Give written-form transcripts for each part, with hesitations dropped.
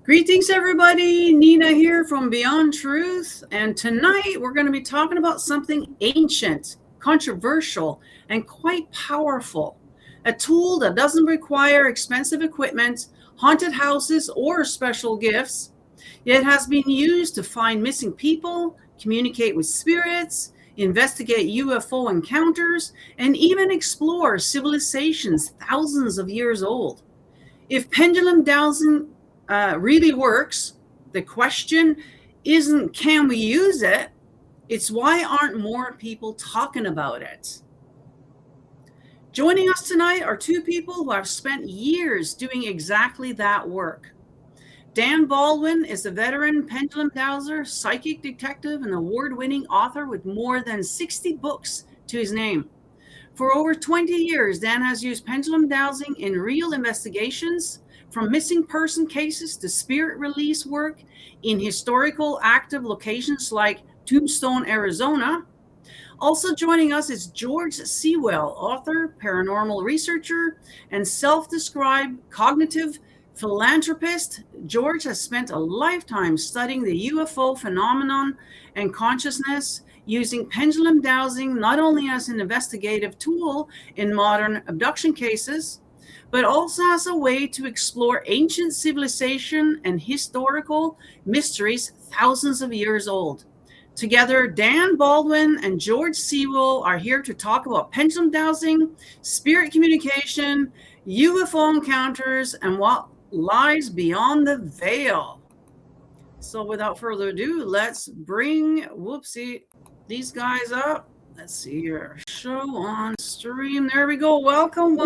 Greetings, everybody. Nina here from Beyond Truth. And tonight we're going to be talking about something ancient, controversial, and quite powerful. A tool that doesn't require expensive equipment, haunted houses, or special gifts. It has been used to find missing people, communicate with spirits, investigate UFO encounters, and even explore civilizations thousands of years old. If pendulum dowsing really works, the question isn't can we use it, it's why aren't more people talking about it? Joining us tonight are two people who have spent years doing exactly that work. Dan Baldwin is a veteran pendulum dowser, psychic detective, and award-winning author with more than 60 books to his name. For over 20 years, Dan has used pendulum dowsing in real investigations, from missing person cases to spirit release work in historical active locations like Tombstone, Arizona. Also joining us is George Sewell, author, paranormal researcher, and self-described cognitive philanthropist. George has spent a lifetime studying the UFO phenomenon and consciousness, using pendulum dowsing not only as an investigative tool in modern abduction cases, but also as a way to explore ancient civilization and historical mysteries thousands of years old. Together, Dan Baldwin and George Sewell are here to talk about pendulum dowsing, spirit communication, UFO encounters, and what lies beyond the veil. So without further ado, let's bring, these guys up. Let's see your show on stream. There we go. Welcome,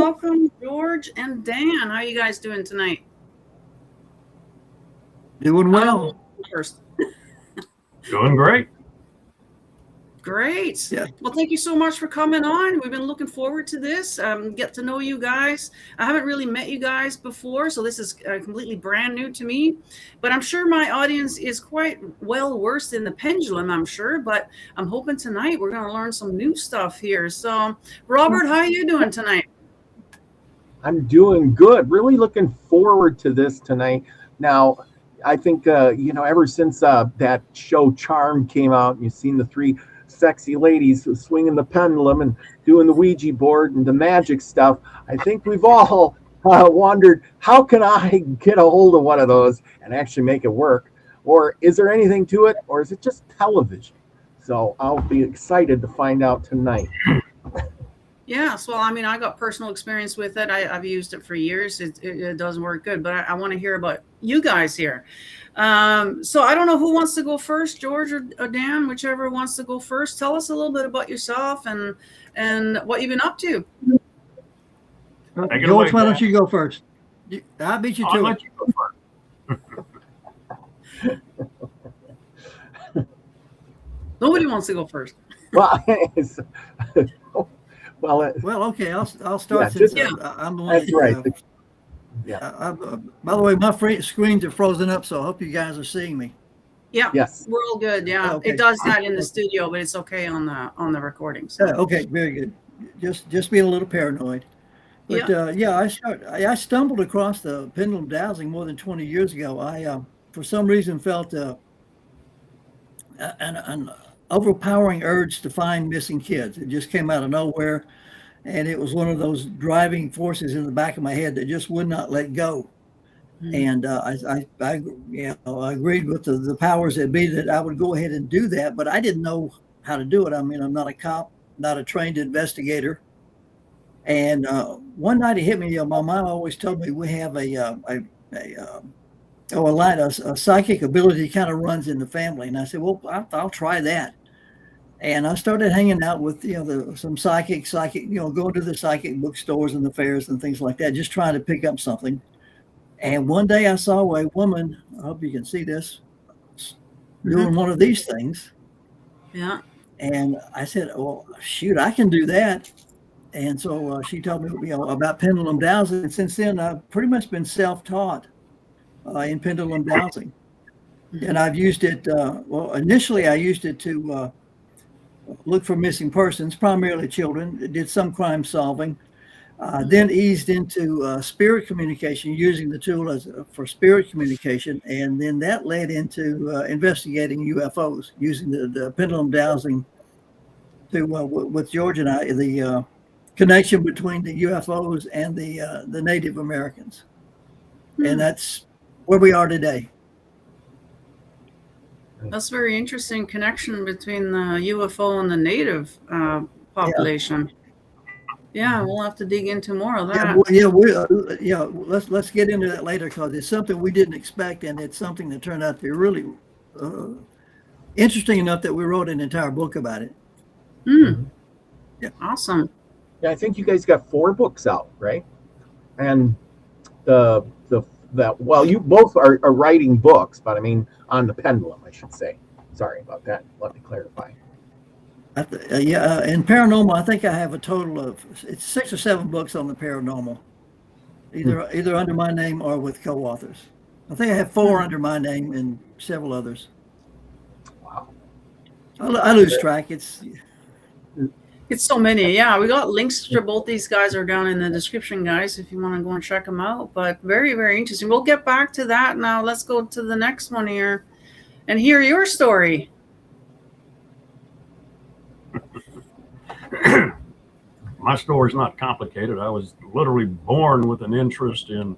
George and Dan. How are you guys doing tonight? Doing well. First. Doing great. Great. Yeah. Well, thank you so much for coming on. We've been looking forward to this. Get to know you guys. I haven't really met you guys before, so this is completely brand new to me. But I'm sure my audience is quite well versed in the pendulum, I'm sure. But I'm hoping tonight we're going to learn some new stuff here. So, Robert, how are you doing tonight? I'm doing good. Really looking forward to this tonight. Now, I think, ever since that show Charm came out, and you've seen the three sexy ladies swinging the pendulum and doing the Ouija board and the magic stuff, I think we've all wondered, how can I get a hold of one of those and actually make it work? Or is there anything to it? Or is it just television? So I'll be excited to find out tonight. Yes, well, I mean, I got personal experience with it. I've used it for years. It does work good, but I want to hear about you guys here. So I don't know who wants to go first, George or Dan, whichever wants to go first. Tell us a little bit about yourself and what you've been up to. George, why don't you go first? I beat you to I'll it. let you go first. Nobody wants to go first. Well, Well, okay, I'll start Yeah, since I'm the one. that's right. Yeah. By the way, my screens are frozen up, so I hope you guys are seeing me. Yeah. Yes. We're all good. Yeah. Okay. It does that in the studio, but it's okay on the recording. So. Okay, very good. Just being a little paranoid. But I stumbled across the pendulum dowsing more than 20 years ago. I for some reason felt an overpowering urge to find missing kids. It just came out of nowhere, and it was one of those driving forces in the back of my head that just would not let go. And I agreed with the powers that be that I would go ahead and do that, but I didn't know how to do it. I mean, I'm not a cop, not a trained investigator. And one night it hit me. My mom always told me we have a psychic ability kind of runs in the family, and I said, well, I'll try that. And I started hanging out with some psychic, going to the psychic bookstores and the fairs and things like that, just trying to pick up something. And one day I saw a woman, I hope you can see this, doing one of these things. Yeah. And I said, well, shoot, I can do that. And so she told me about pendulum dowsing. And since then, I've pretty much been self-taught in pendulum dowsing. And I've used it, initially I used it to look for missing persons, primarily children. It did some crime solving. Then eased into spirit communication, using the tool for spirit communication, and then that led into investigating UFOs, using the pendulum dowsing to with George and I, the connection between the UFOs and the Native Americans, and that's where we are today. That's very interesting connection between the UFO and the native population. Yeah, we'll have to dig into more of that. Let's get into that later, because it's something we didn't expect, and it's something that turned out to be really interesting enough that we wrote an entire book about it. Yeah. Awesome. Yeah, I think you guys got 4 books out, right? And well, you both are writing books, but I mean on the pendulum, I should say. Sorry about that. Let me clarify. In paranormal, I think I have a total of 6 or 7 books on the paranormal, either under my name or with co-authors. I think I have 4 under my name and several others. Wow. I lose track. It's so many. Yeah, we got links to both these guys are down in the description, guys, if you want to go and check them out. But very, very interesting. We'll get back to that now. Let's go to the next one here and hear your story. My story's not complicated. I was literally born with an interest in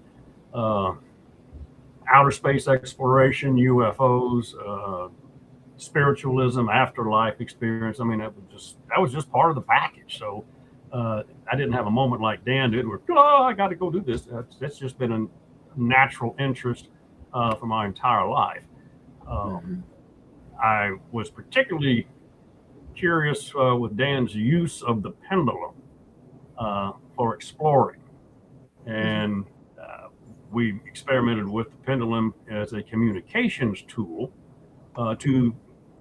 outer space exploration, UFOs, spiritualism, afterlife experience. I mean, that was just part of the package. So I didn't have a moment like Dan did where, I got to go do this. That's just been a natural interest for my entire life. I was particularly curious with Dan's use of the pendulum for exploring. And we experimented with the pendulum as a communications tool to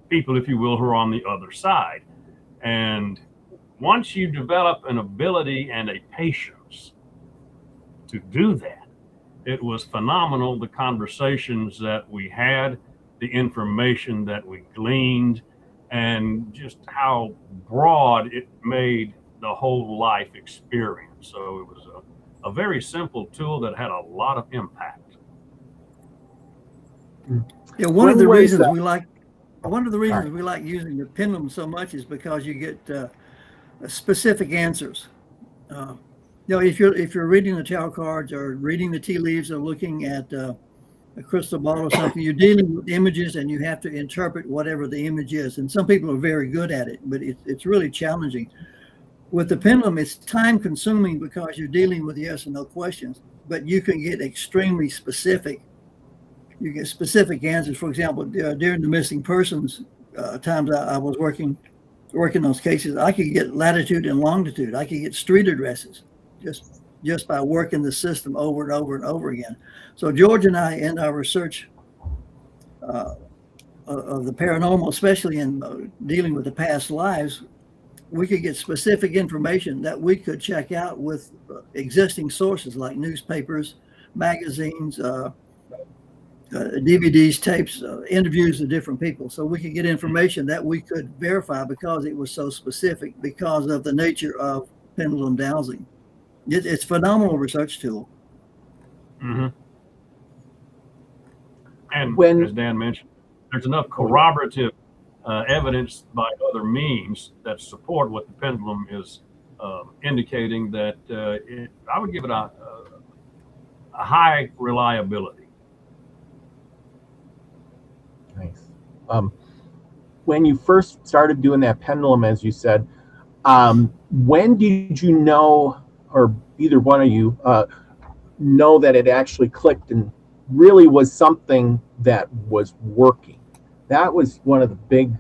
people, if you will, who are on the other side. And once you develop an ability and a patience to do that, it was phenomenal, the conversations that we had, the information that we gleaned, and just how broad it made the whole life experience. So it was a very simple tool that had a lot of impact. Yeah, one of the reasons we like using the pendulum so much is because you get specific answers. If you're reading the tarot cards or reading the tea leaves or looking at a crystal ball or something, you're dealing with images and you have to interpret whatever the image is. And some people are very good at it, but it's really challenging. With the pendulum, it's time consuming because you're dealing with yes and no questions, but you can get extremely specific. You get specific answers. For example, during the missing persons times I was working those cases, I could get latitude and longitude. I could get street addresses just by working the system over and over and over again. So George and I, in our research of the paranormal, especially in dealing with the past lives, we could get specific information that we could check out with existing sources like newspapers, magazines, DVDs, tapes, interviews of different people. So we could get information that we could verify because it was so specific because of the nature of pendulum dowsing. It's a phenomenal research tool. Mm-hmm. And as Dan mentioned, there's enough corroborative evidence by other means that support what the pendulum is indicating that I would give it a high reliability. Nice. When you first started doing that pendulum, as you said, when did you know, or either one of you know that it actually clicked and really was something that was working? That was one of the big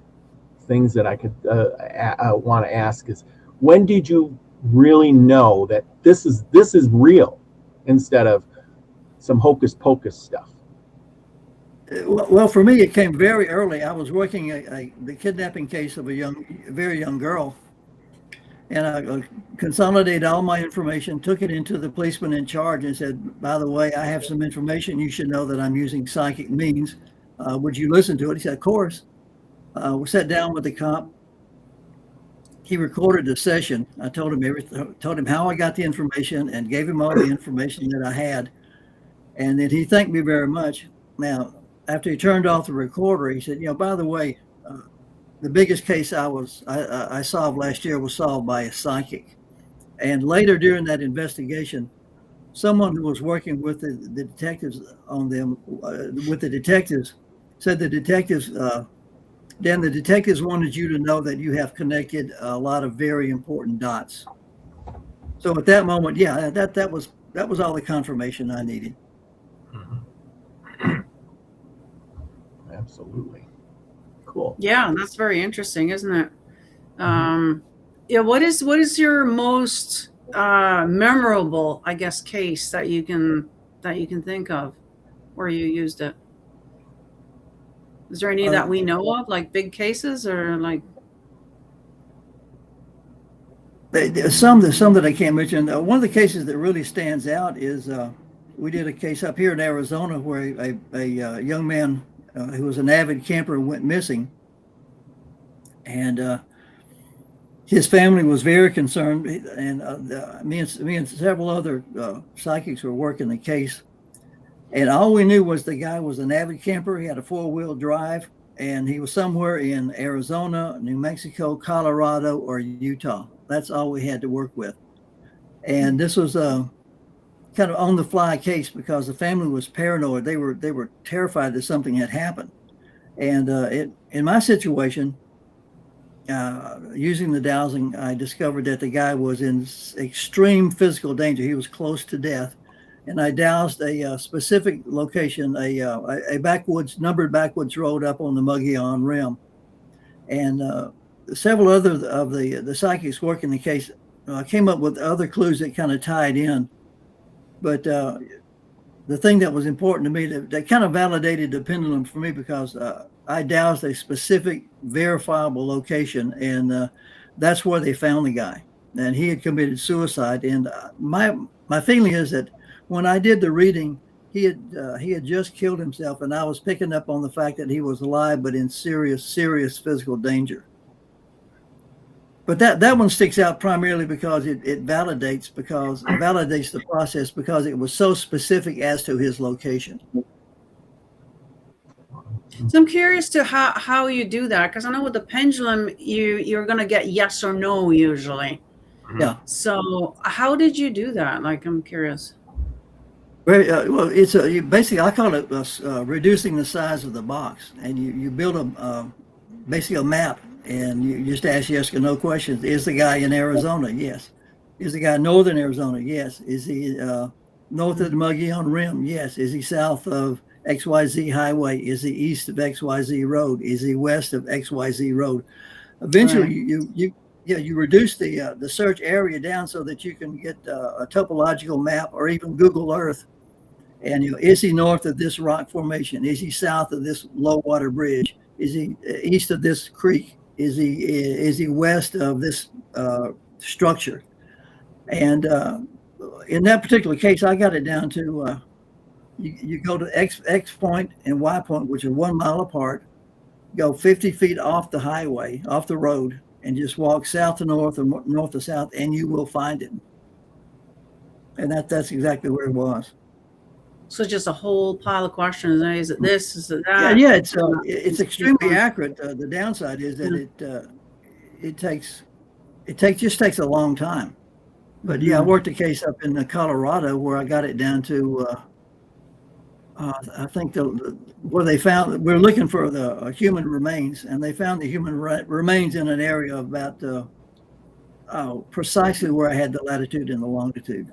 things that I could want to ask is, when did you really know that this is real instead of some hocus pocus stuff? Well, for me, it came very early. I was working the kidnapping case of a very young girl, and I consolidated all my information, took it into the policeman in charge, and said, "By the way, I have some information. You should know that I'm using psychic means. Would you listen to it?" He said, "Of course." We sat down with the cop, he recorded the session. I told him everything, told him how I got the information, and gave him all the information that I had. And then he thanked me very much. Now, after he turned off the recorder, he said, by the way, the biggest case I solved last year was solved by a psychic. And later during that investigation, someone who was working with the detectives on them, with the detectives, said the detectives, Dan, the detectives wanted you to know that you have connected a lot of very important dots. So at that moment, yeah, that was all the confirmation I needed. Absolutely. Cool. Yeah, that's very interesting, isn't it? Yeah. What is your most memorable, I guess, case that you can think of where you used it? Is there any that we know of, like big cases, or like? Some that I can't mention. One of the cases that really stands out is we did a case up here in Arizona where a young man who was an avid camper went missing, and his family was very concerned. And me and several other psychics were working the case, and all we knew was the guy was an avid camper. He had a 4-wheel drive, and he was somewhere in Arizona, New Mexico, Colorado, or Utah. That's all we had to work with. And this was a kind of on the fly case because the family was paranoid. They were terrified that something had happened. And in my situation, using the dowsing, I discovered that the guy was in extreme physical danger. He was close to death. And I dowsed a specific location, a numbered backwoods road up on the Mogollon Rim. And several other of the psychics working the case came up with other clues that kind of tied in. But the thing that was important to me, that kind of validated the pendulum for me, because I dowsed a specific verifiable location, and that's where they found the guy. And he had committed suicide. And my feeling is that when I did the reading, he had just killed himself, and I was picking up on the fact that he was alive but in serious physical danger. But that one sticks out primarily because it validates the process, because it was so specific as to his location. So I'm curious to how you do that, because I know with the pendulum you're going to get yes or no usually. Yeah. So how did you do that? Like, I'm curious. Very well. It's basically, I call it reducing the size of the box, and you build basically a map, and you just ask yes or no questions. Is the guy in Arizona? Yes. Is the guy in northern Arizona? Yes. Is he north of the Mogollon Rim? Yes. Is he south of XYZ highway? Is he east of XYZ road? Is he west of XYZ road? Eventually, right. You reduce the search area down so that you can get a topological map, or even Google Earth. And is he north of this rock formation? Is he south of this low water bridge? Is he east of this creek? Is he west of this structure? And in that particular case, I got it down to you go to X point and Y point, which are 1 mile apart. Go 50 feet off the highway, off the road, and just walk south to north or north to south, and you will find it. And that's exactly where it was. So just a whole pile of questions. Is it this? Is it that? Yeah, it's extremely accurate. The downside is that it just takes a long time. But yeah, I worked a case up in Colorado where I got it down to I think where they found, we're looking for the human remains, and they found the human remains in an area of about precisely where I had the latitude and the longitude.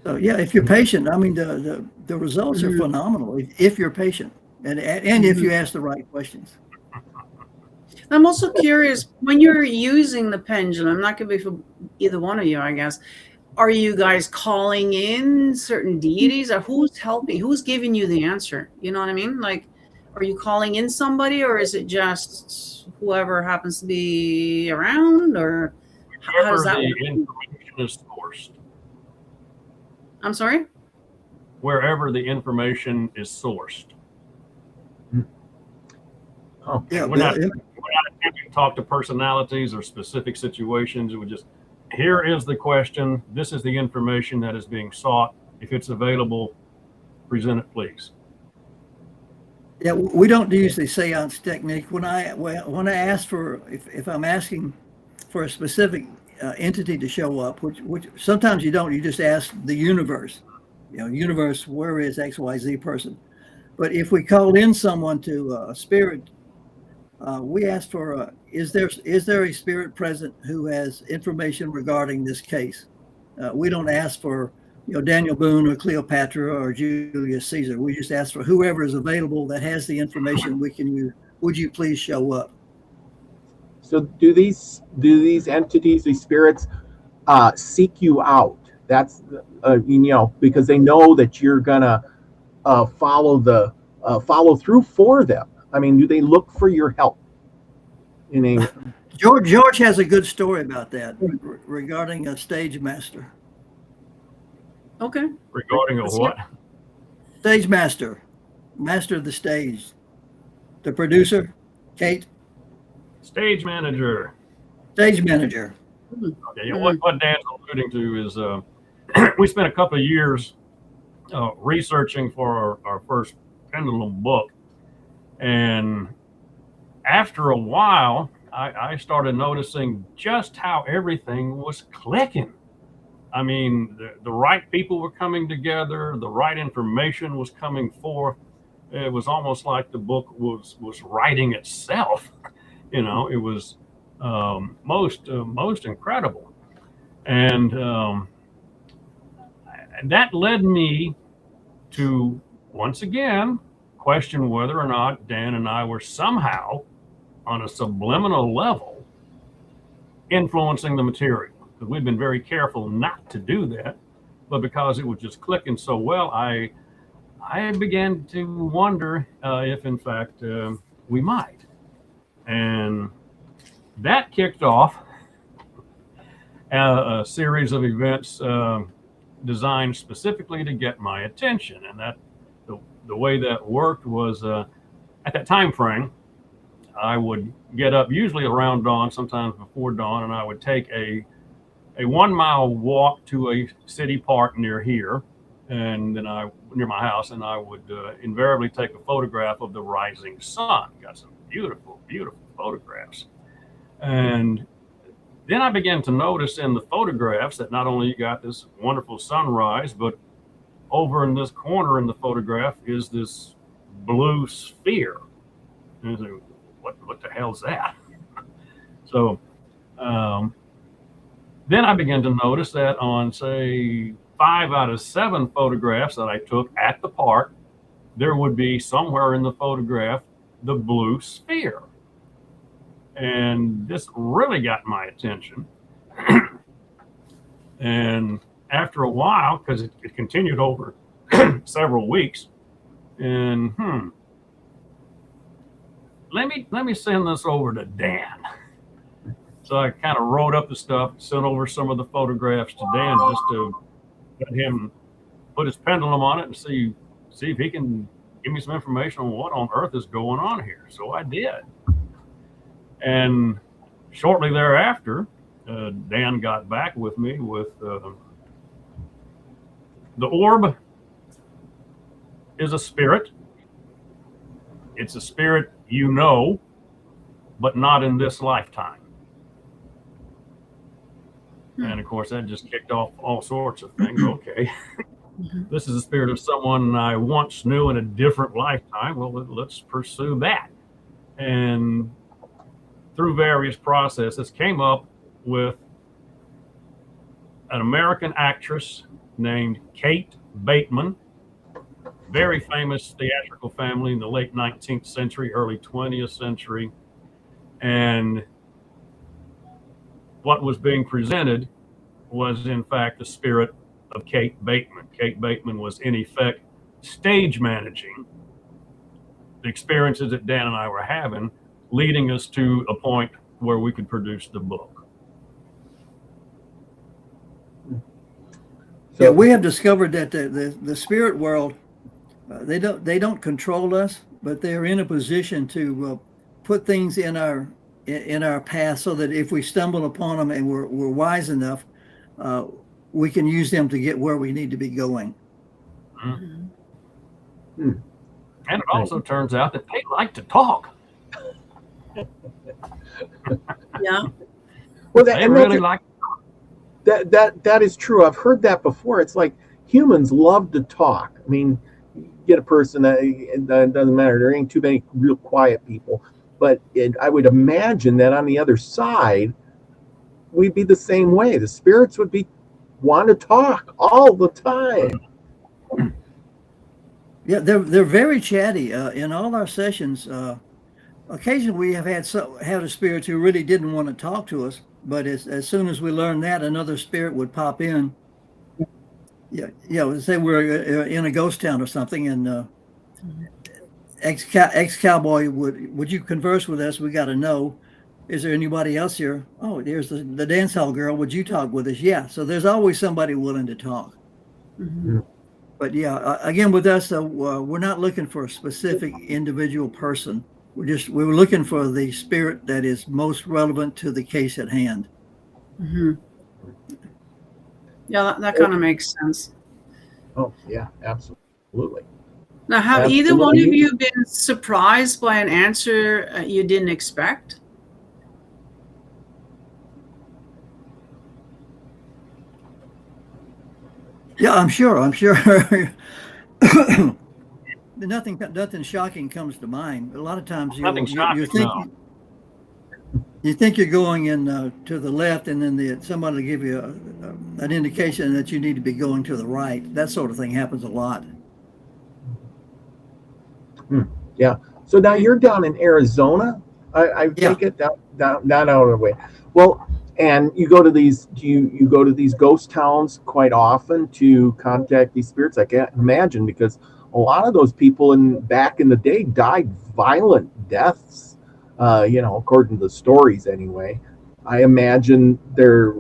So yeah, if you're patient, I mean, the results are phenomenal if you're patient and if you ask the right questions. I'm also curious, when you're using the pendulum, that could be for either one of you, I guess. Are you guys calling in certain deities, or who's helping? Who's giving you the answer? You know what I mean? Like, are you calling in somebody, or is it just whoever happens to be around, or how does that work? The information is sourced. I'm sorry? Wherever the information is sourced. Oh, we're not can talk to personalities or specific situations. It would just, here is the question. This is the information that is being sought. If it's available, present it, please. Yeah, we don't use the seance technique. When I ask for, if I'm asking for a specific entity to show up, which sometimes you don't, you just ask the universe, universe, where is XYZ person? But if we called in someone to a spirit, we ask for, is there a spirit present who has information regarding this case? We don't ask for, Daniel Boone or Cleopatra or Julius Caesar. We just ask for whoever is available that has the information we can use. Would you please show up? So do these entities, these spirits, seek you out? That's because they know that you're gonna follow through for them. I mean, do they look for your help? George has a good story about that regarding a stage master. Okay. Regarding a what? Stage master of the stage. The producer, Kate. Stage manager. Stage manager. Okay, what Dan's alluding to is we spent a couple of years researching for our first pendulum book, and after a while, I started noticing just how everything was clicking. I mean, the right people were coming together, the right information was coming forth. It was almost like the book was writing itself. It was most incredible, and that led me to once again question whether or not Dan and I were somehow on a subliminal level influencing the material. Because we've been very careful not to do that, but because it was just clicking so well, I began to wonder if in fact we might. And that kicked off a series of events designed specifically to get my attention. And that the way that worked was at that time frame, I would get up usually around dawn, sometimes before dawn, and I would take a 1 mile walk to a city park near here, and then near my house, and I would invariably take a photograph of the rising sun. Got some beautiful, beautiful photographs. And then I began to notice in the photographs that not only you got this wonderful sunrise, but over in this corner in the photograph is this blue sphere. And I said, what the hell's that? So then I began to notice that on, say, 5 out of 7 photographs that I took at the park, there would be somewhere in the photograph the blue sphere. And this really got my attention. And after a while, because it continued over several weeks, and let me send this over to Dan. So I kind of wrote up the stuff, sent over some of the photographs to Dan just to let him put his pendulum on it and see if he can give me some information on what on earth is going on here. So I did. And shortly thereafter, Dan got back with me with the orb is a spirit. It's a spirit but not in this lifetime. And of course, that just kicked off all sorts of things. Okay, this is the spirit of someone I once knew in a different lifetime. Well, let's pursue that. And through various processes, came up with an American actress named Kate Bateman, very famous theatrical family in the late 19th century, early 20th century. And what was being presented was, in fact, the spirit of Kate Bateman. Kate Bateman was, in effect, stage managing the experiences that Dan and I were having, leading us to a point where we could produce the book. Yeah, we have discovered that the spirit world, they don't control us, but they're in a position to put things in our in our path, so that if we stumble upon them and we're wise enough, we can use them to get where we need to be going. Mhm. Hmm. And it also turns out that they like to talk. Yeah. Well, They really like. that is true. I've heard that before. It's like humans love to talk. I mean, you get a person that it doesn't matter. There ain't too many real quiet people, but I would imagine that on the other side, we'd be the same way. The spirits would be want to talk all the time. Yeah, they're very chatty. In all our sessions, occasionally we have had a spirit who really didn't want to talk to us, but as soon as we learned that, another spirit would pop in. Yeah, say we're in a ghost town or something, and ex cowboy would you converse with us? We got to know. Is there anybody else here? Oh, there's the dance hall girl. Would you talk with us? Yeah. So there's always somebody willing to talk. Mhm. But yeah, again, with us, we're not looking for a specific individual person. We're looking for the spirit that is most relevant to the case at hand. Mhm. Yeah, that kind of makes sense. Oh yeah, absolutely. Now, have either one of Absolutely. you been surprised by an answer you didn't expect? Yeah, I'm sure. Nothing shocking comes to mind. A lot of times Nothing you shocking, no. you think you're going in to the left, and then somebody will give you an indication that you need to be going to the right. That sort of thing happens a lot. Yeah. So now you're down in Arizona. I Yeah. take it down out of the way. Well, and you go to these. Do you go to these ghost towns quite often to contact these spirits? I can't imagine, because a lot of those people back in the day died violent deaths. According to the stories, anyway. I imagine they're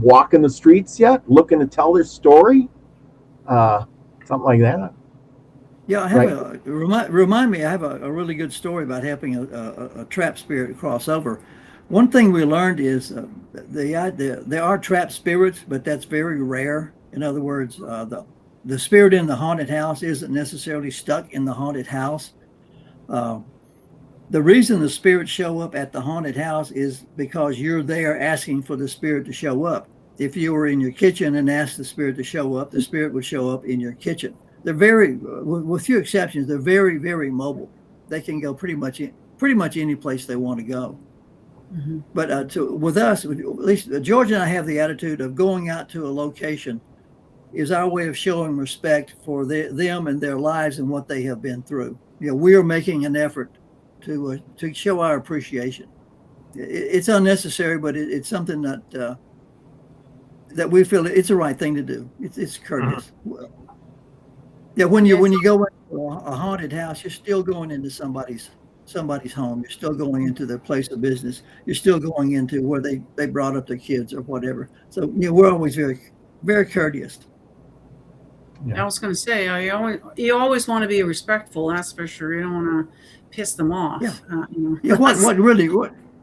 walking the streets yet, looking to tell their story. Something like that. Yeah, I have Right. remind me. I have a really good story about helping a trap spirit cross over. One thing we learned is there are trap spirits, but that's very rare. In other words, the spirit in the haunted house isn't necessarily stuck in the haunted house. Uh, the reason the spirits show up at the haunted house is because you're there asking for the spirit to show up. If you were in your kitchen and asked the spirit to show up, the spirit would show up in your kitchen. They're with few exceptions, they're very, very mobile. They can go pretty much any place they want to go. Mhm. But with us, at least George and I have the attitude of going out to a location is our way of showing respect for them and their lives and what they have been through. We are making an effort to show our appreciation. It's unnecessary, but it's something that we feel it's the right thing to do. It's Mhm. courteous. Yeah, when Yes. you go into a haunted house, you're still going into somebody's home. You're still going into their place of business. You're still going into where they brought up their kids or whatever. So we're always very, very courteous. I was going to say, you always want to be respectful. That's for sure. You don't want to piss them Yeah. off.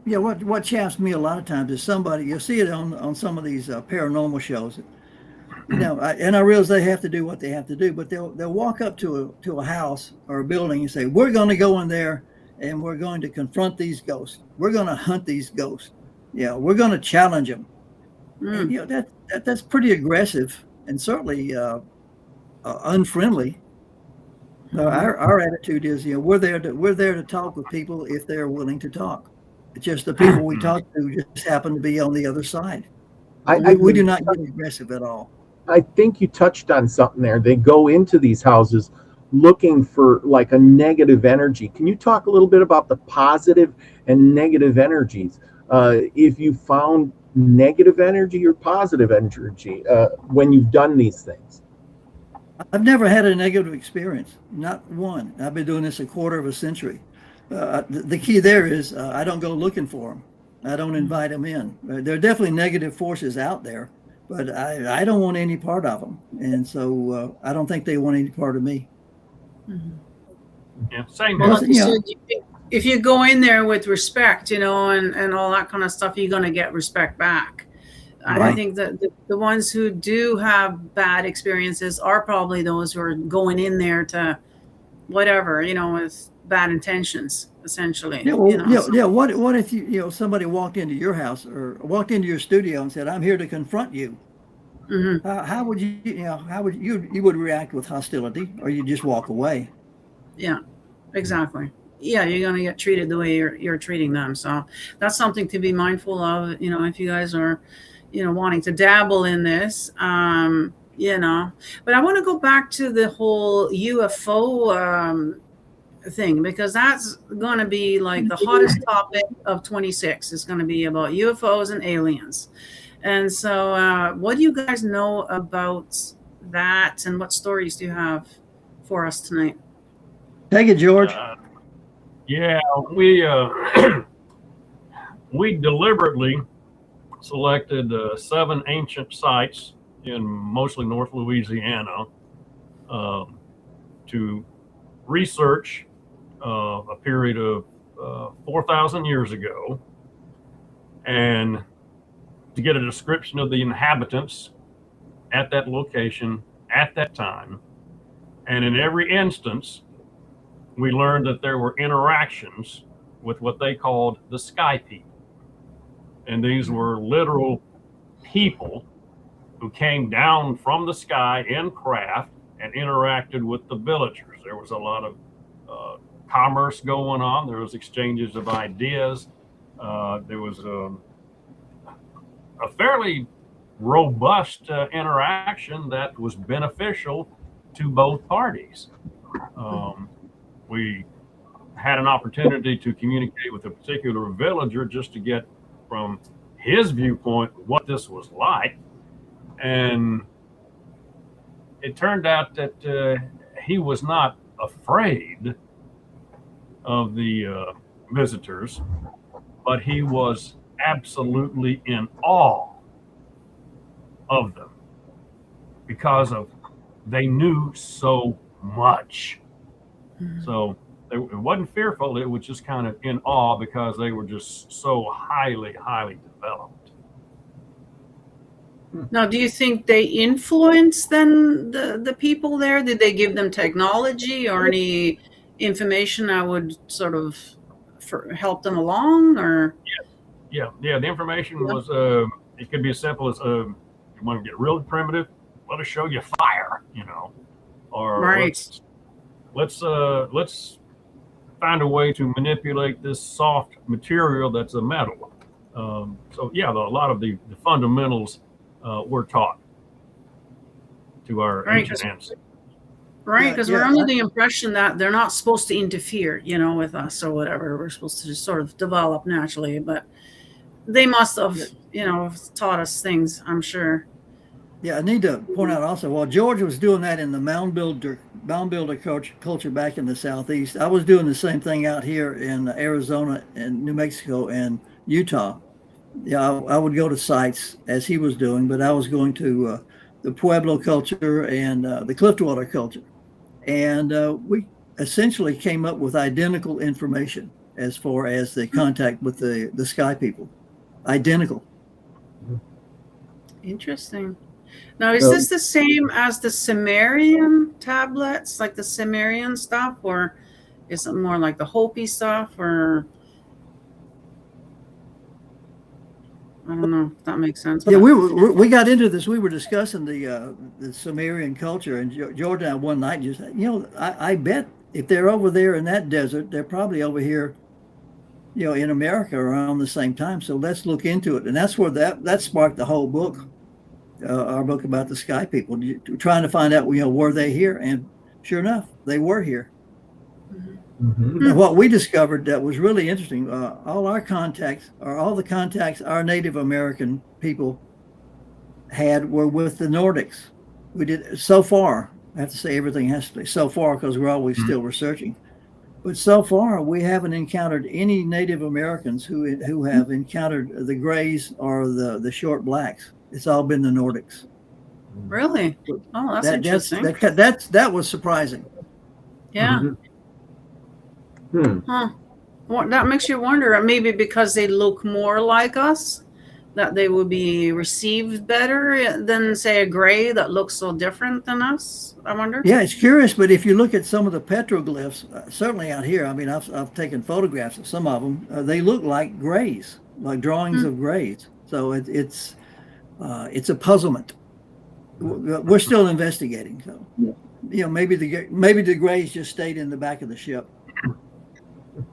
Yeah, what chaps me a lot of times is somebody, you'll see it on some of these paranormal shows. I realize they have to do what they have to do, but they'll walk up to a house or a building and say, "We're going to go in there and we're going to confront these ghosts. We're going to hunt these ghosts. Yeah, we're going to challenge them." And Mm. that's pretty aggressive and certainly unfriendly. Mhm. Our attitude is, we're there to talk with people if they're willing to talk. It's just the people we talk to just happen to be on the other side. I We do think not get aggressive at all. I think you touched on something there. They go into these houses looking for like a negative energy. Can you talk a little bit about the positive and negative energies? If you found negative energy or positive energy when you've done these things? I've never had a negative experience, not one. I've been doing this a quarter of a century. The key there is I don't go looking for them. I don't invite them in. There are definitely negative forces out there, but I don't want any part of them. And so I don't think they want any part of me. Mhm. Yeah, same Well, here. Plus, like you said, if you go in there with respect, and all that kind of stuff, you're going to get respect back. I Right. think that the ones who do have bad experiences are probably those who are going in there to whatever, with bad intentions, essentially. Yeah, well, yeah. What if somebody walked into your house or walked into your studio and said, "I'm here to confront you"? Hmm. How would you would react with hostility, or you just walk away? Yeah, exactly. Yeah, you're going to get treated the way you're treating them. So that's something to be mindful of, if you guys are, wanting to dabble in this, but I want to go back to the whole UFO thing, because that's going to be like the hottest topic of 26 is going to be about UFOs and aliens. And so what do you guys know about that, and what stories do you have for us tonight? Take it, George. Yeah, we deliberately selected 7 ancient sites in mostly North Louisiana to research a period of 4,000 years ago, and to get a description of the inhabitants at that location at that time. And in every instance, we learned that there were interactions with what they called the sky people. And these were literal people who came down from the sky in craft and interacted with the villagers. There was a lot of commerce going on. There was exchanges of ideas. There was a fairly robust interaction that was beneficial to both parties. We had an opportunity to communicate with a particular villager just to get from his viewpoint what this was like. And it turned out that he was not afraid of the visitors, but he was absolutely in awe of them because they knew so much. So it wasn't fearful, it was just kind of in awe because they were just so highly developed. Now, do you think they influenced then the people there? Did they give them technology or any information that would sort of help them along? Or Yeah. The information was it could be as simple as you want to get really primitive, let us show you fire, or right. let's find a way to manipulate this soft material that's a metal. So yeah, a lot of the fundamentals were taught to our ancient ancestors. Right, because we're under the impression that they're not supposed to interfere, with us or whatever. We're supposed to just sort of develop naturally, but they must have, taught us things, I'm sure. Yeah, I need to point out also, while George was doing that in the mound builder culture back in the Southeast, I was doing the same thing out here in Arizona and New Mexico and Utah. Yeah, I would go to sites as he was doing, but I was going to the Pueblo culture and the Cliftwater culture. And we essentially came up with identical information as far as the contact with the sky people. Identical. Interesting. Now, is this the same as the Sumerian tablets, like the Sumerian stuff, or is it more like the Hopi stuff, or I don't know if that makes sense. Yeah, we got into this. We were discussing the Sumerian culture, and George and I one night just said, I bet if they're over there in that desert, they're probably over here, in America around the same time. So let's look into it, and that's where that sparked the whole book, our book about the sky people, trying to find out, were they here? And sure enough, they were here. Mm-hmm. And what we discovered that was really interesting, all the contacts our Native American people had were with the Nordics. We did so far. I have to say everything has to be so far because we're always still researching. But so far, we haven't encountered any Native Americans who have encountered the grays or the short blacks. It's all been the Nordics. Really? Oh, that's interesting. That was surprising. Yeah. Mm-hmm. Huh. Well, that makes you wonder, maybe because they look more like us, that they will be received better than, say, a gray that looks so different than us, I wonder. Yeah, it's curious, but if you look at some of the petroglyphs, certainly out here, I mean, I've taken photographs of some of them. They look like grays, like drawings of grays. So it's a puzzlement. We're still investigating. So, maybe the grays just stayed in the back of the ship.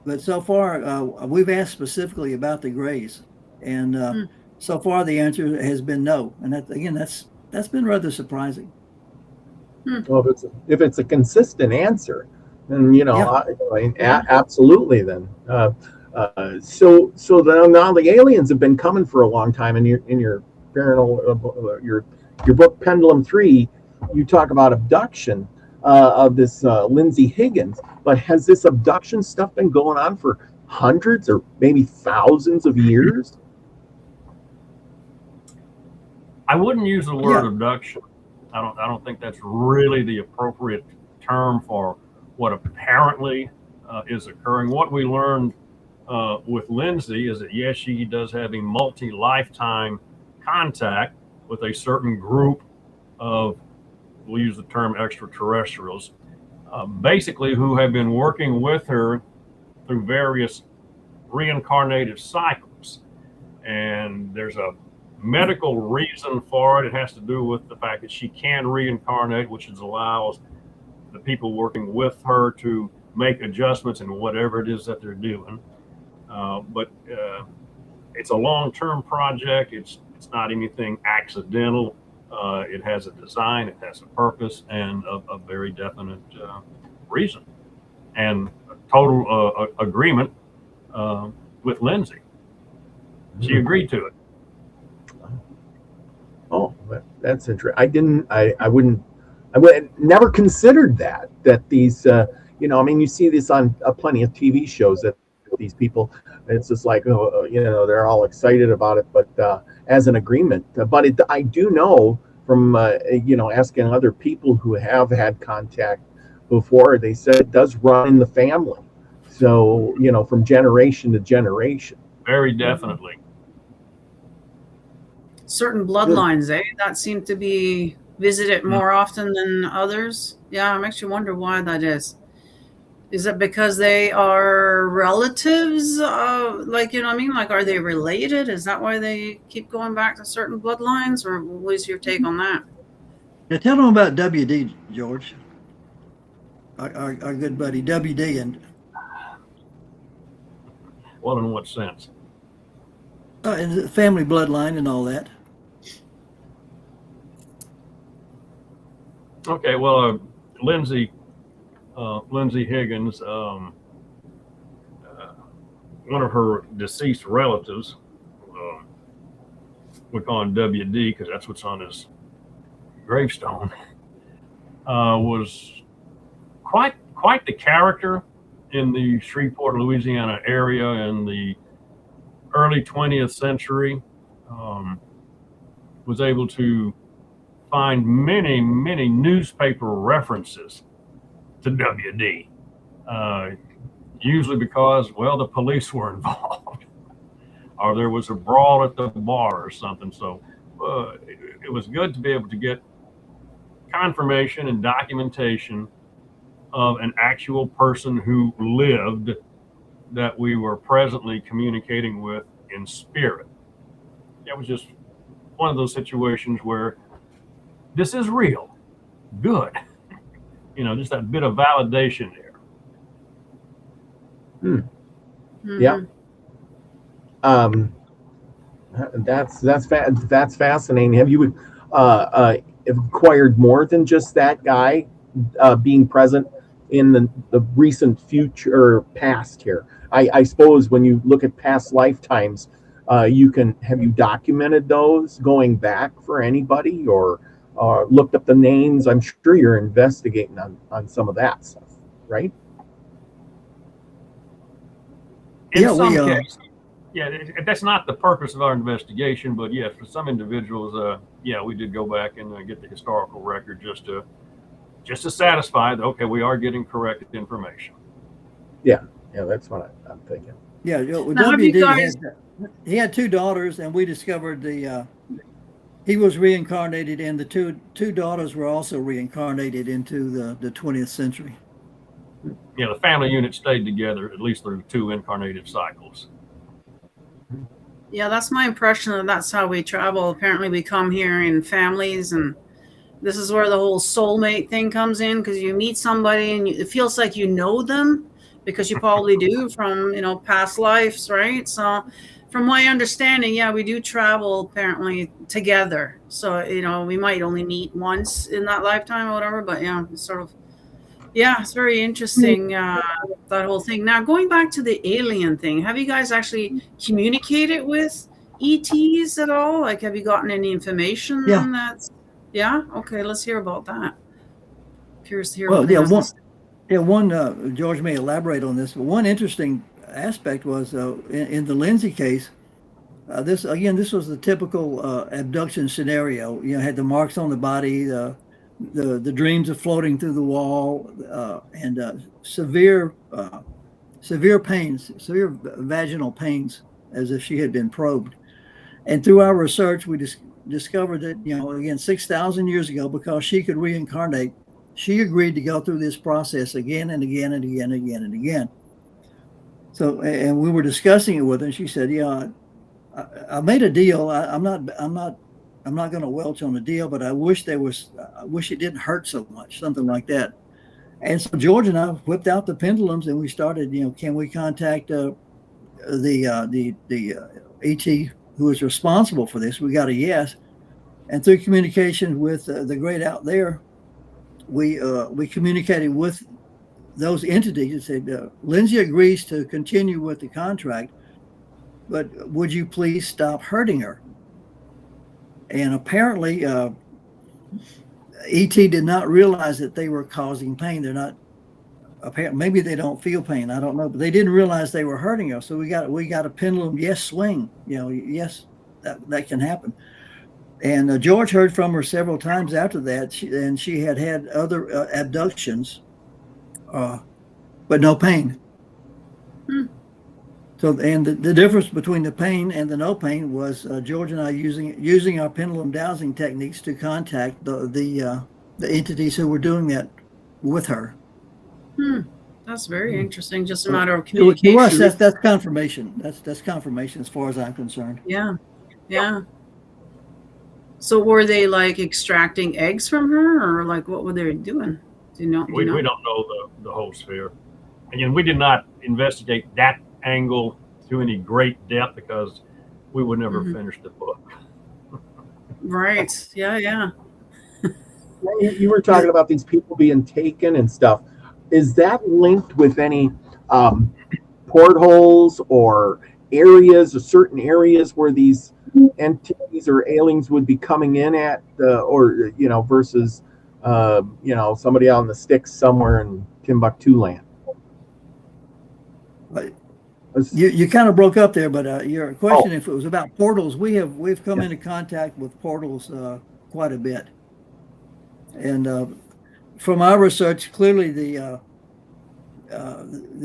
But so far, we've asked specifically about the grays, and so far the answer has been no. And that's been rather surprising. Well, if it's a consistent answer, then absolutely. Then so now the aliens have been coming for a long time. And in your paranormal your book Pendulum 3, you talk about abduction of this Lindsay Higgins. But has this abduction stuff been going on for hundreds or maybe thousands of years? I wouldn't use the word abduction. I don't think that's really the appropriate term for what apparently is occurring. What we learned with Lindsay is that, yes, she does have a multi-lifetime contact with a certain group of, we'll use the term extraterrestrials, basically who have been working with her through various reincarnated cycles. And there's a medical reason for it. It has to do with the fact that she can reincarnate, which allows the people working with her to make adjustments in whatever it is that they're doing. But it's a long-term project. It's not anything accidental. It has a design, it has a purpose, and a very definite reason. And a total agreement with Lindsay. She agreed to it. Oh, that's interesting. I would never considered that these, you see this on plenty of TV shows that these people, it's just like, they're all excited about it, but as an agreement. But I do know from, asking other people who have had contact before, they said it does run in the family. So, from generation to generation. Very definitely. Certain bloodlines, that seem to be visited more often than others. Yeah, it makes you wonder why that is. Is it because they are relatives? Like, like, are they related? Is that why they keep going back to certain bloodlines? Or what is your take on that? Yeah, tell them about WD, George. Our good buddy WD. And well, in what sense? And the family bloodline and all that. Okay, well, Lindsay Higgins, one of her deceased relatives, we call him WD because that's what's on his gravestone, was quite the character in the Shreveport, Louisiana area in the early 20th century. Was able to find many newspaper references to WD, usually because, well, the police were involved or there was a brawl at the bar or something. So it was good to be able to get confirmation and documentation of an actual person who lived that we were presently communicating with in spirit. It was just one of those situations where this is real. Good. Just that bit of validation there. Yeah. That's fascinating. Have you acquired more than just that guy being present in the recent future or past here? I suppose when you look at past lifetimes, have you documented those going back for anybody or looked up the names? I'm sure you're investigating on some of that stuff, right? In some cases, that's not the purpose of our investigation, but yes, for some individuals, we did go back and get the historical record just to satisfy that, okay, we are getting correct information. Yeah. Yeah, that's what I'm thinking. Yeah, well, Now, have you guys? he had two daughters, and we discovered he was reincarnated, and the two daughters were also reincarnated into the 20th century. Yeah, the family unit stayed together at least through 2 incarnative cycles. Yeah, that's my impression of that's how we travel. Apparently, we come here in families, and this is where the whole soulmate thing comes in, because you meet somebody and it feels like you know them because you probably do from past lives, right? So, from my understanding, yeah, we do travel apparently together. So we might only meet once in that lifetime or whatever, but yeah, it's sort of. Yeah, it's very interesting, that whole thing. Now, going back to the alien thing, have you guys actually communicated with ETs at all? Like, have you gotten any information on that? Yeah? Okay, let's hear about that. Curious to hear Well, what they have to say. George may elaborate on this, but one interesting aspect was in the Lindsay case, this was the typical abduction scenario. Had the marks on the body, the dreams of floating through the wall, and severe pains, severe vaginal pains, as if she had been probed. And through our research, we discovered that, again, 6,000 years ago, because she could reincarnate, she agreed to go through this process again and again and again and again and again. So, and we were discussing it with her, and she said, "Yeah, I made a deal. I'm not going to welch on the deal, but I wish it didn't hurt so much," something like that. And so George and I whipped out the pendulums, and we started, can we contact the ET who was responsible for this? We got a yes. And through communication with the great out there, we communicated with those entities and said, Lindsay agrees to continue with the contract, but would you please stop hurting her? And apparently, ET did not realize that they were causing pain. They're not. Apparently, maybe they don't feel pain. I don't know, but they didn't realize they were hurting us. So we got a pendulum yes swing. Yes, that can happen. And George heard from her several times after that, and she had other abductions, but no pain. So, and the difference between the pain and the no pain was George and I using our pendulum dowsing techniques to contact the entities who were doing that with her. That's very interesting. Just a matter of communication. To us, that's confirmation. That's confirmation as far as I'm concerned. Yeah, yeah. So were they like extracting eggs from her, or like what were they doing? Do you know? We don't know the whole sphere. Again, we did not investigate that angle to any great depth because we would never finish the book. Right. Yeah. You were talking about these people being taken and stuff. Is that linked with any portholes or areas, or certain areas where these entities or aliens would be coming in at, versus somebody out in the sticks somewhere in Timbuktu land? You kind of broke up there, but your question, if it was about portals, we've come into contact with portals quite a bit, and from our research, clearly the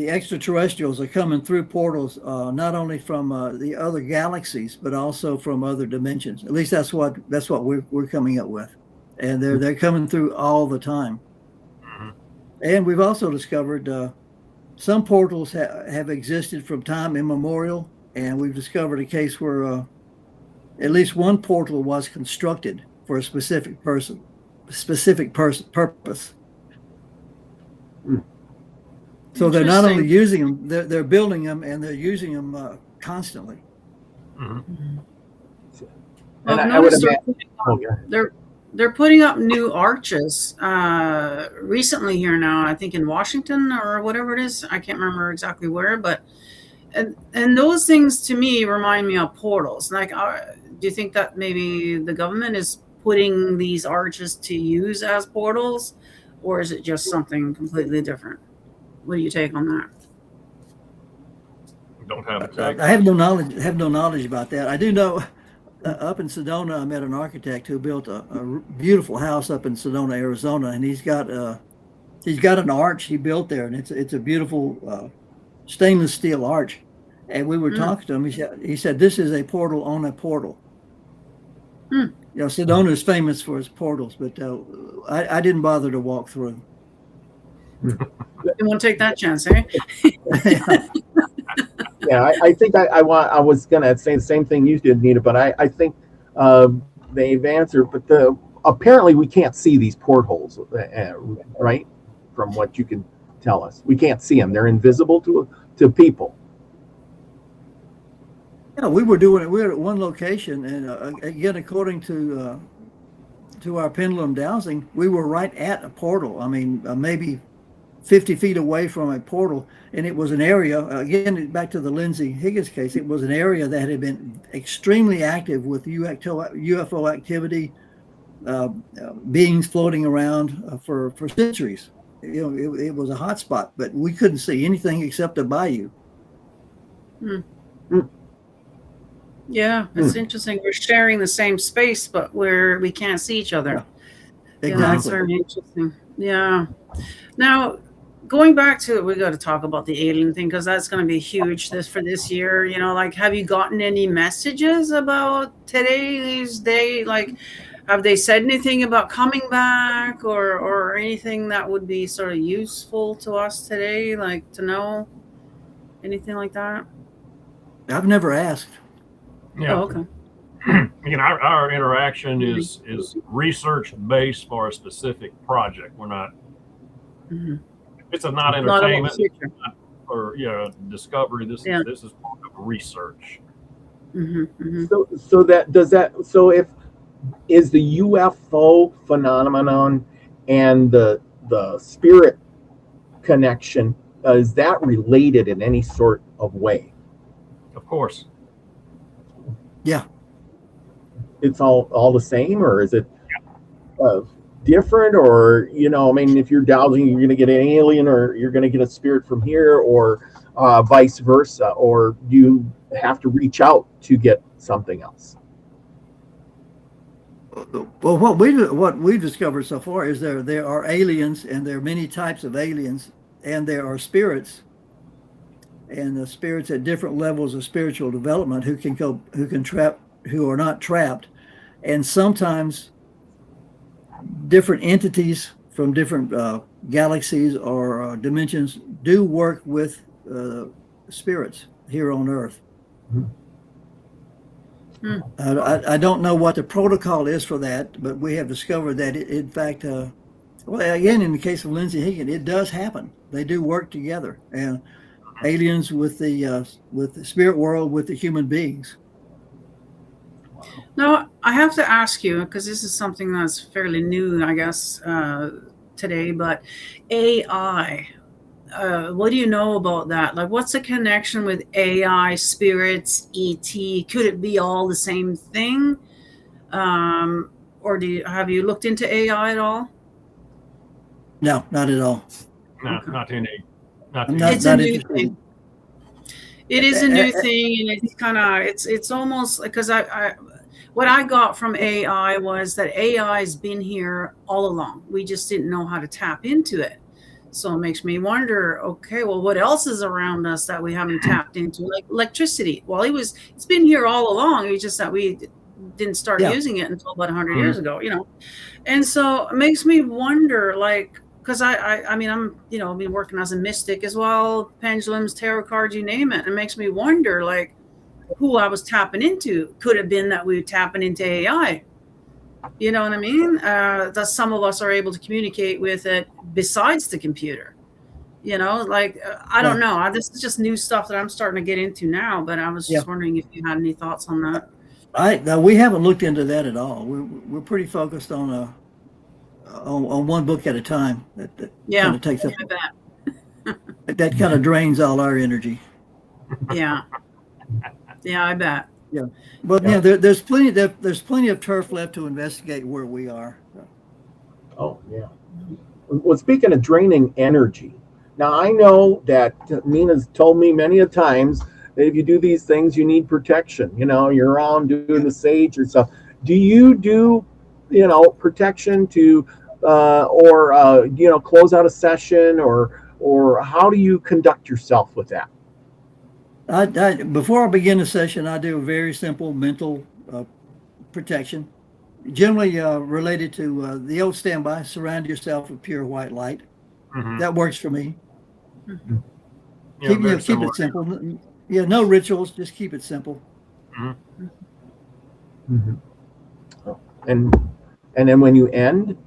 extraterrestrials are coming through portals, not only from the other galaxies, but also from other dimensions. At least that's what we're coming up with, and they're coming through all the time. And we've also discovered some portals have existed from time immemorial, and we've discovered a case where at least one portal was constructed for a specific purpose. So they're not only using them, they're building them, and they're using them constantly. Well, I would imagine they're putting up new arches recently here now, I think in Washington or whatever it is. I can't remember exactly where, but and those things to me remind me of portals. Like, do you think that maybe the government is putting these arches to use as portals, or is it just something completely different? What do you take on that? Don't have a take. I have no knowledge about that. I do know up in Sedona, I met an architect who built a beautiful house up in Sedona, Arizona, and he's got an arch he built there, and it's a beautiful stainless steel arch. And we were talking to him. He said, this is a portal on a portal. Mm. You know, Sedona is famous for its portals, but I didn't bother to walk through. You won't take that chance, eh? Yeah, I think I was gonna say the same thing you did, Nita, but I think they've answered. But apparently we can't see these portholes, right? From what you can tell us, we can't see them. They're invisible to people. Yeah, we were at one location, and again, according to our pendulum dowsing, we were right at a portal. I mean, maybe 50 feet away from a portal, and it was an area, again, back to the Lindsay Higgins case, it was an area that had been extremely active with UFO activity, beings floating around for centuries. You know, it was a hot spot, but we couldn't see anything except a bayou. Hmm. Yeah, it's interesting. We're sharing the same space, but we can't see each other. Yeah, exactly. Yeah, that's very interesting. Yeah. Now, going back to it, we got to talk about the alien thing, because that's going to be huge for this year. You know, like, have you gotten any messages about today's day? Like, have they said anything about coming back or anything that would be sort of useful to us today, like to know anything like that? I've never asked. Yeah. Oh, okay. Again, our interaction is research based for a specific project. We're not. Mm-hmm. It's not entertainment or discovery. This is part of research. Mm-hmm, mm-hmm. So if is the UFO phenomenon and the spirit connection, is that related in any sort of way? Of course. Yeah. It's all the same, or is it different? Or, I mean, if you're dowsing, you're going to get an alien, or you're going to get a spirit from here, or vice versa, or you have to reach out to get something else? Well, what we've discovered so far is there are aliens, and there are many types of aliens, and there are spirits, and the spirits at different levels of spiritual development who are not trapped, and sometimes different entities from different galaxies or dimensions do work with spirits here on Earth. Hmm. I don't know what the protocol is for that, but we have discovered that in fact, well, again, in the case of Lindsay Higgins, it does happen. They do work together, and aliens with the spirit world with the human beings. Now, I have to ask you, because this is something that's fairly new, I guess, today, but AI, what do you know about that? Like, what's the connection with AI, spirits, ET? Could it be all the same thing? Or have you looked into AI at all? No, not at all. No, Okay. not any. It's a new thing. It is a new thing, and it's kind of it's almost because what I got from AI was that AI has been here all along. We just didn't know how to tap into it. So it makes me wonder, okay, well, what else is around us that we haven't tapped into? Like electricity. Well, it's been here all along. It's just that we didn't start using it until about 100 years ago, And so it makes me wonder, like, because I mean, I'm, I've been working as a mystic as well, pendulums, tarot cards, you name it. It makes me wonder, like, who I was tapping into. Could have been that we were tapping into AI. You know what I mean? That some of us are able to communicate with it besides the computer. I don't know. This is just new stuff that I'm starting to get into now, but I was just wondering if you had any thoughts on that. We haven't looked into that at all. We're pretty focused on one book at a time. That kind of takes up. That kind of drains all our energy. Yeah. Yeah, I bet. Yeah, but there's plenty of turf left to investigate where we are. Oh yeah. Well, speaking of draining energy, now I know that Nina's told me many a times that if you do these things, you need protection. You're around doing the sage or stuff. Do you do, protection to, or close out a session, or how do you conduct yourself with that? Before I begin the session, I do a very simple mental protection, generally related to the old standby: surround yourself with pure white light. Mhm. That works for me. Yeah, Keep very keep similar. it simple. Yeah, no rituals. Just keep it simple. Mhm. And then when you end,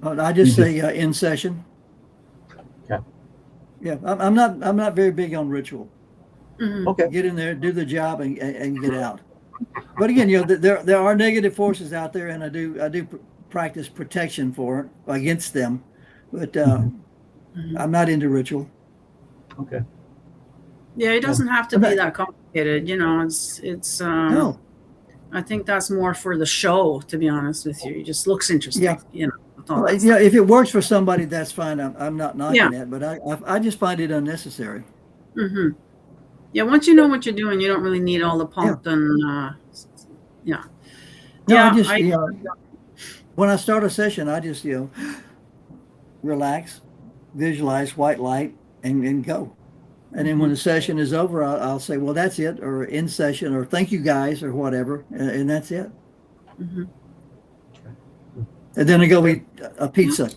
I just You say in session. Okay. Yeah, I'm not very big on ritual. Mhm. okay, Get in there, do the job, and get out. But again, there are negative forces out there, and I do practice protection against them. But I'm not into ritual. okay. Yeah, it doesn't have to I'm be not- that complicated. It's No, I think that's more for the show, to be honest with you. It just looks interesting, yeah. with all that Yeah, stuff. if it works for somebody, that's fine. I'm not Yeah. knocking it, but I just find it unnecessary. hmm Yeah, once you know what you're doing, you don't really need all the Yeah. pumped and yeah. No, Yeah, I when I start a session, I just relax, visualize white light, and go. And then when the session is over, I'll say, well, that's it, or in session, or thank you guys, or whatever, and that's it. mhm. And then I go eat a pizza.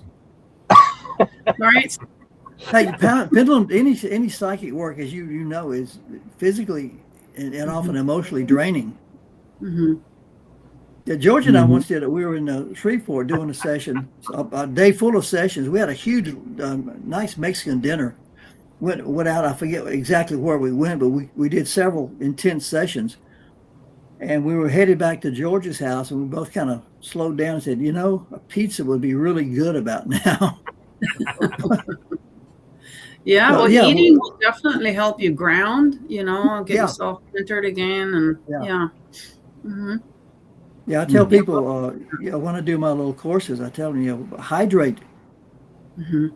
Right? Hey, pendulum, any psychic work, as you know, is physically and often emotionally draining. hmm Yeah, George and I Mhm. once did it. We were in Shreveport doing a session, a day full of sessions. We had a huge, nice Mexican dinner. Went out. I forget exactly where we went, but we did several intense sessions. And we were headed back to George's house, and we both kind of slowed down and said, a pizza would be really good about now. Yeah, So well, yeah, eating will definitely help you ground, get yeah, yourself centered again, and yeah. hmm Yeah, I tell Mhm. people, when I do my little courses, I tell them, hydrate. hmm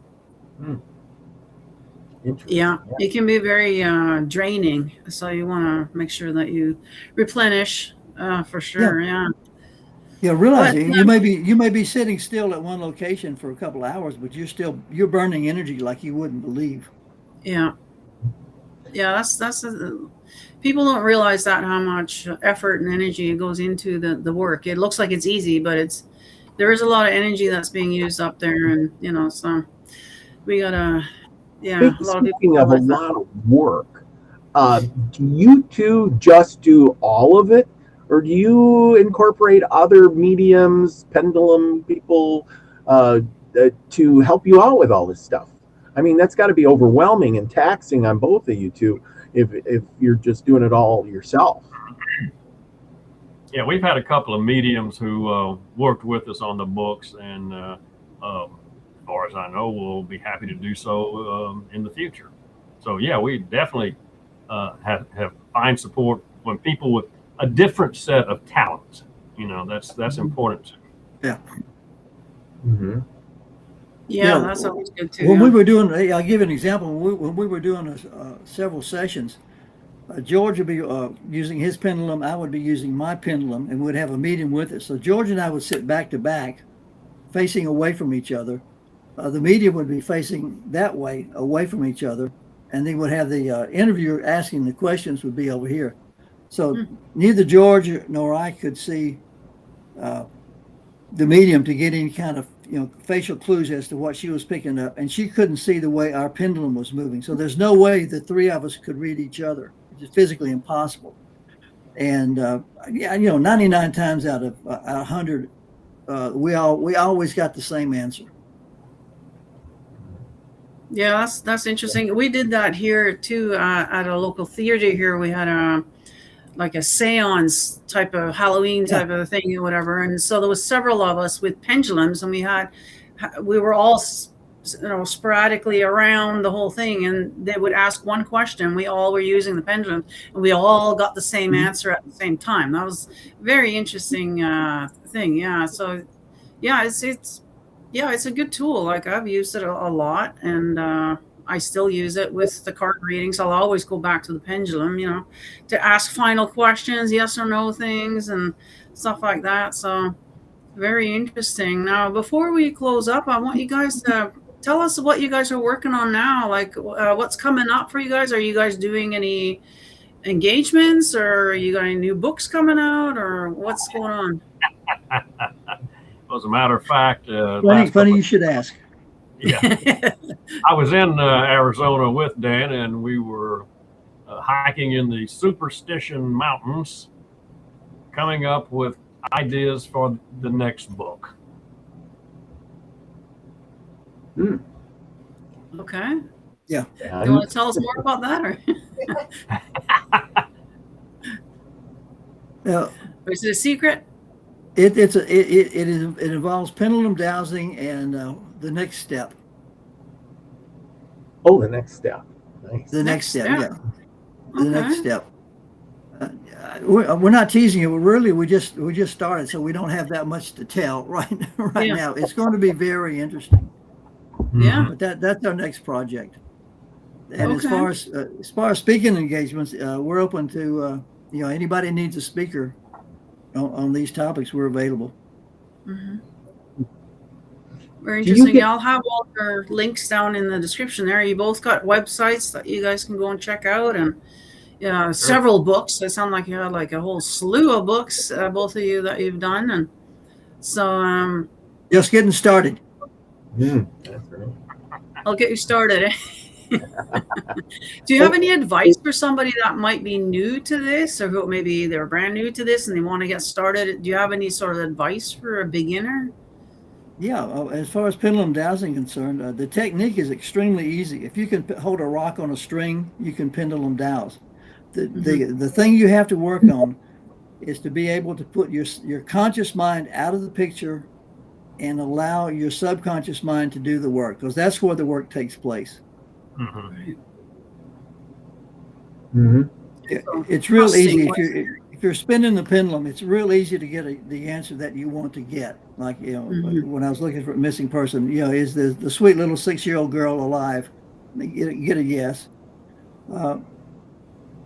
Interesting. Yeah, it can be very draining. So you want to make sure that you replenish for Yeah, sure. Yeah, yeah. Realize but you may be sitting still at one location for a couple of hours, but you're burning energy like you wouldn't believe. yeah, that's people don't realize that how much effort and energy goes into the work. It looks like it's easy, but there is a lot of energy that's being used up there, and so we gotta a lot of people Speaking of deal a with that. lot of work, do you two just do all of it, or do you incorporate other mediums, pendulum people, to help you out with all this stuff? I mean, that's got to be overwhelming and taxing on both of you two if you're just doing it all yourself. Yeah, we've had a couple of mediums who worked with us on the books, and as far as I know, we'll be happy to do so in the future. So yeah, we definitely have find support when people with a different set of talents. That's important. Yeah. Mm-hmm. Yeah, that's always good too. When Yeah. we were doing, I'll give you an example. When we were doing several sessions, George would be using his pendulum. I would be using my pendulum, and we'd have a meeting with it. So George and I would sit back to back, facing away from each other. The medium would be facing that way, away from each other, and then would have the interviewer asking the questions would be over here. So neither George nor I could see the medium to get any kind of facial clues as to what she was picking up, and she couldn't see the way our pendulum was moving. So there's no way the three of us could read each other. It's just physically impossible. And 99 times out of 100, we always got the same answer. Yeah, that's interesting. We did that here too at a local theater here. We had like a seance type of Halloween type of thing or whatever, and so there was several of us with pendulums, and we were all sporadically around the whole thing, and they would ask one question. We all were using the pendulum, and we all got the same answer at the same time. That was a very interesting thing. Yeah, so yeah, it's a good tool. Like I've used it a lot, and I still use it with the card readings. I'll always go back to the pendulum, to ask final questions, yes or no things and stuff like that. So very interesting. Now, before we close up, I want you guys to tell us what you guys are working on now. Like, what's coming up for you guys? Are you guys doing any engagements, or you got any new books coming out, or what's going on? As a matter of fact, Funny you should ask. Yeah, I was in Arizona with Dan, and we were hiking in the Superstition Mountains, coming up with ideas for the next book. Okay. Yeah. You want to tell us more about that, or is it a secret? It involves pendulum dowsing and the next step. Oh, the next step. Nice. The next step, yeah. The Okay. next step. We're not teasing you. Really, we just started, so we don't have that much to tell right Yeah. now. It's going to be very interesting. Yeah. But that's our next project. And Okay. as far as speaking engagements, we're open to anybody needs a speaker on these topics. We're available. Mhm. Very Do you interesting. get- I'll have all your links down in the description there. You both got websites that you guys can go and check out, and several books. They sound like you had like a whole slew of books, both of you, that you've done, and so Just getting started. That's right. I'll get you started. Do you have any advice for somebody that might be new to this, or who maybe they're brand new to this and they want to get started? Do you have any sort of advice for a beginner? Yeah, as far as pendulum dowsing concerned, the technique is extremely easy. If you can hold a rock on a string, you can pendulum dowse. The thing you have to work on is to be able to put your conscious mind out of the picture and allow your subconscious mind to do the work, because that's where the work takes place. It's real easy if you're spinning the pendulum. It's real easy to get the answer that you want to get. Like when I was looking for a missing person, is the sweet little 6-year-old girl alive? Get a yes.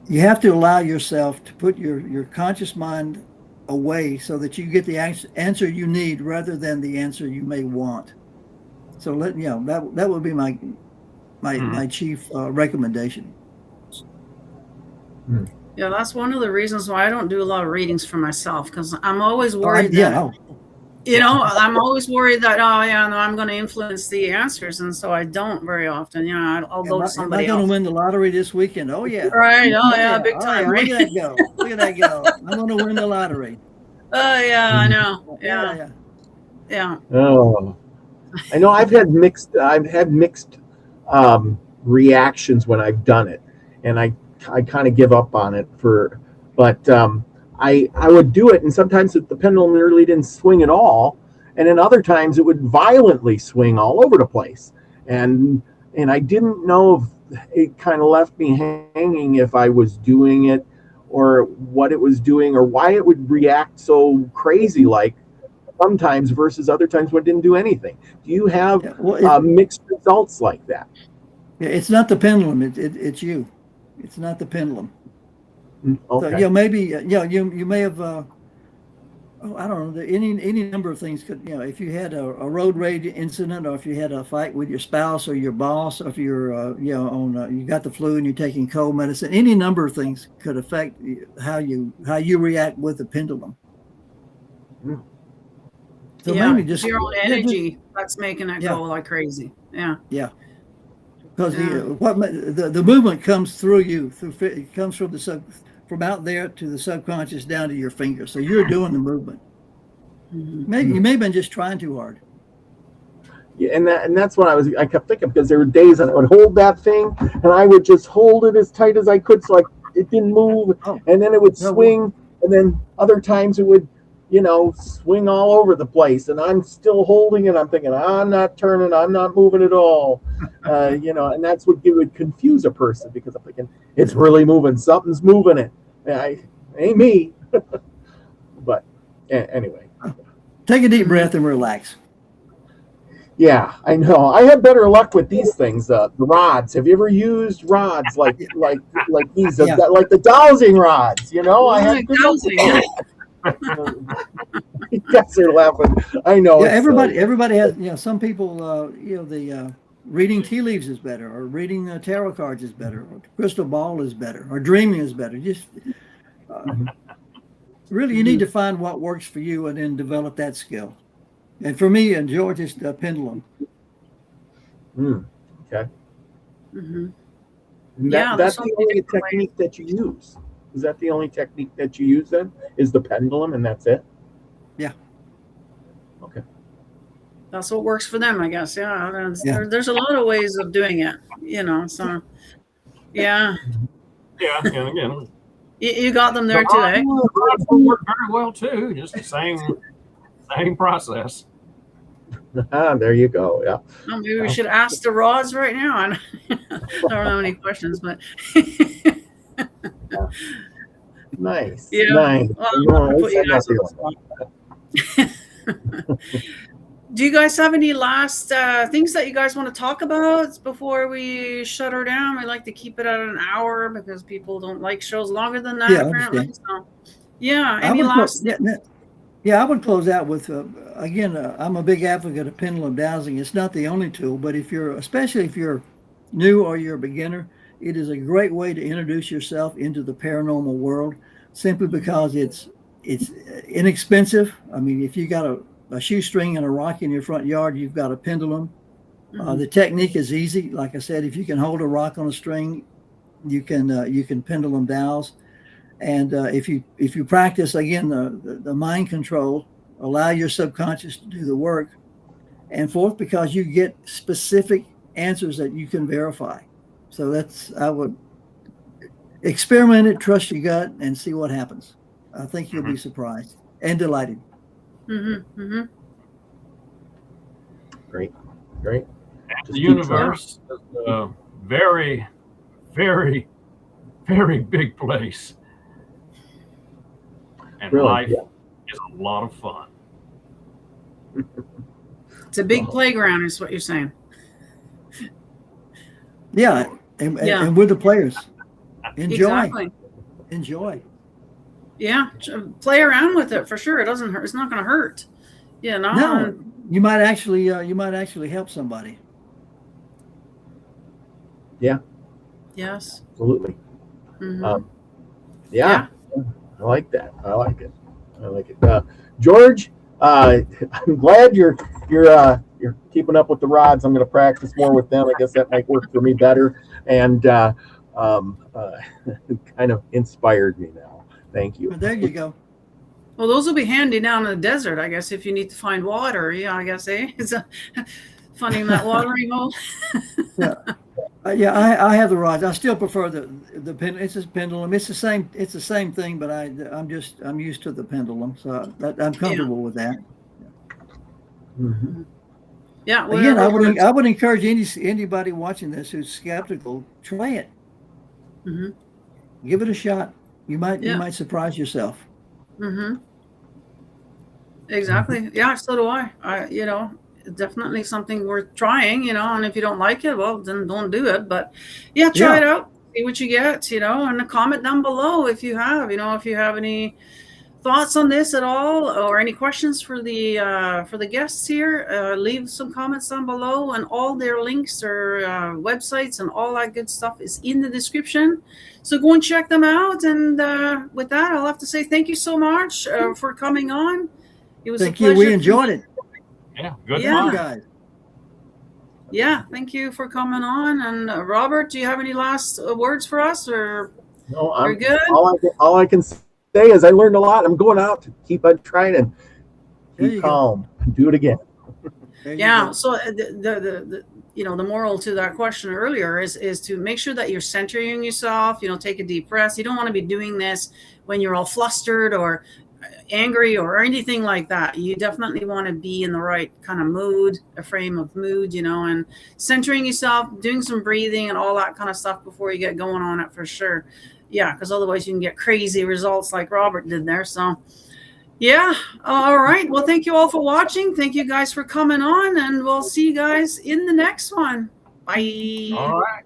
You have to allow yourself to put your conscious mind away so that you get the answer you need rather than the answer you may want. So that would be my chief recommendation. Yeah, that's one of the reasons why I don't do a lot of readings for myself, because I'm always worried I'm always worried that I'm going to influence the answers, and so I don't very often. I'll go to somebody Am I going else. to win the lottery this weekend? Oh yeah, Right. Oh yeah, big time. Right. Look at that go! Look at that go! I'm going to win the lottery. Oh yeah, I know. Yeah. Oh, I know. I've had mixed reactions when I've done it, and I kind of give up on it but I would do it, and sometimes the pendulum really didn't swing at all, and then other times it would violently swing all over the place, and I didn't know if it kind of left me hanging if I was doing it or what it was doing or why it would react so crazy like sometimes versus other times when it didn't do anything. Do you have mixed results like that? Yeah, it's not the pendulum. It's you. It's not the pendulum. Okay. So maybe you may have I don't know, any number of things could, if you had a road rage incident, or if you had a fight with your spouse or your boss, or if you're you got the flu and you're taking cold medicine, any number of things could affect how you react with the pendulum. So maybe just your own energy that's making it go like crazy. Yeah. Because the movement comes through you, it comes from from out there to the subconscious down to your fingers. So you're doing the movement. Maybe you may have been just trying too hard. Yeah, and that's what I kept thinking, because there were days that I would hold that thing and I would just hold it as tight as I could so it didn't move, and then it would swing, and then other times it would swing all over the place, and I'm still holding it. I'm thinking, I'm not turning, I'm not moving at all. And that's what would confuse a person, because I'm thinking, it's really moving, something's moving it. Ain't me. But anyway. Take a deep breath and relax. Yeah, I know. I have better luck with these things. The rods. Have you ever used rods like these? Like the dowsing rods. I have good luck. You guys are laughing. I know. Yeah, everybody has. Some people. reading tea leaves is better, or reading tarot cards is better, or crystal ball is better, or dreaming is better. Just really, you need to find what works for you and then develop that skill. And for me and George, it's the pendulum. Okay. Mm-hmm. Yeah, that's the only technique that you use. Is that the only technique that you use then? Is the pendulum, and that's it? Yeah. Okay. That's what works for them, I guess. Yeah. There's a lot of ways of doing it, so yeah. Yeah, and again, You got them there too, eh? Work very well too. Just the same process. There you go. Yeah. Well, maybe we should ask the rods right now. I don't have any questions, but Nice. Yeah. Nice. Well, put you guys on the spot. Do you guys have any last things that you guys want to talk about before we shut her down? We like to keep it at an hour because people don't like shows longer than that, Yeah, I apparently. understand. So, yeah, any last? I would close out with again. I'm a big advocate of pendulum dowsing. It's not the only tool, but especially if you're new or you're a beginner, it is a great way to introduce yourself into the paranormal world. Simply because it's inexpensive. I mean, if you got a shoestring and a rock in your front yard, you've got a pendulum. The technique is easy. Like I said, if you can hold a rock on a string, you can pendulum dowse. And if you practice again the mind control, allow your subconscious to do the work, and fourth, because you get specific answers that you can verify. So I would experiment it, trust your gut, and see what happens. I think you'll be surprised and delighted. Great. And the universe is a very, very, very big place. And Really? life is a lot of fun. It's a big playground, is what you're saying. Yeah, and with the players, enjoy. Yeah, play around with it for sure. It doesn't hurt. It's not going to hurt. No, you might actually help somebody. Yeah. Yes. Absolutely. Yeah. I like that. I like it. George, I'm glad you're keeping up with the rods. I'm going to practice more with them. I guess that might work for me better. And kind of inspired me now. Thank you. Well, there you go. Well, those will be handy down in the desert, I guess, if you need to find water. Yeah, I guess, It's finding that watering hole. I have the rods. I still prefer the pendulum. It's a pendulum. It's the same thing, but I'm used to the pendulum, so I'm comfortable with that. Yeah. Again, I would encourage anybody watching this who's skeptical, try it. Give it a shot. You might surprise yourself. Exactly. Yeah. So do I. Definitely something worth trying, and if you don't like it, well, then don't do it. But yeah, try it out, see what you get, and comment down below if you have any thoughts on this at all, or any questions for the guests here. Leave some comments down below, and all their links or websites and all that good stuff is in the description. So go and check them out. And with that, I'll have to say thank you so much for coming on. It was a pleasure. We enjoyed it. Yeah, good fun, guys. Yeah, thank you for coming on. And Robert, do you have any last words for us, or no? You're good. All I can say is I learned a lot. I'm going out to keep on trying and keep calm. Do it again. Yeah. So the moral to that question earlier is to make sure that you're centering yourself. Take a deep breath. You don't want to be doing this when you're all flustered or angry or anything like that. You definitely want to be in the right kind of mood, a frame of mood, and centering yourself, doing some breathing and all that kind of stuff before you get going on it, for sure. Yeah, because otherwise you can get crazy results like Robert did there. So yeah. All right. Well, thank you all for watching. Thank you guys for coming on, and we'll see you guys in the next one. Bye. All right.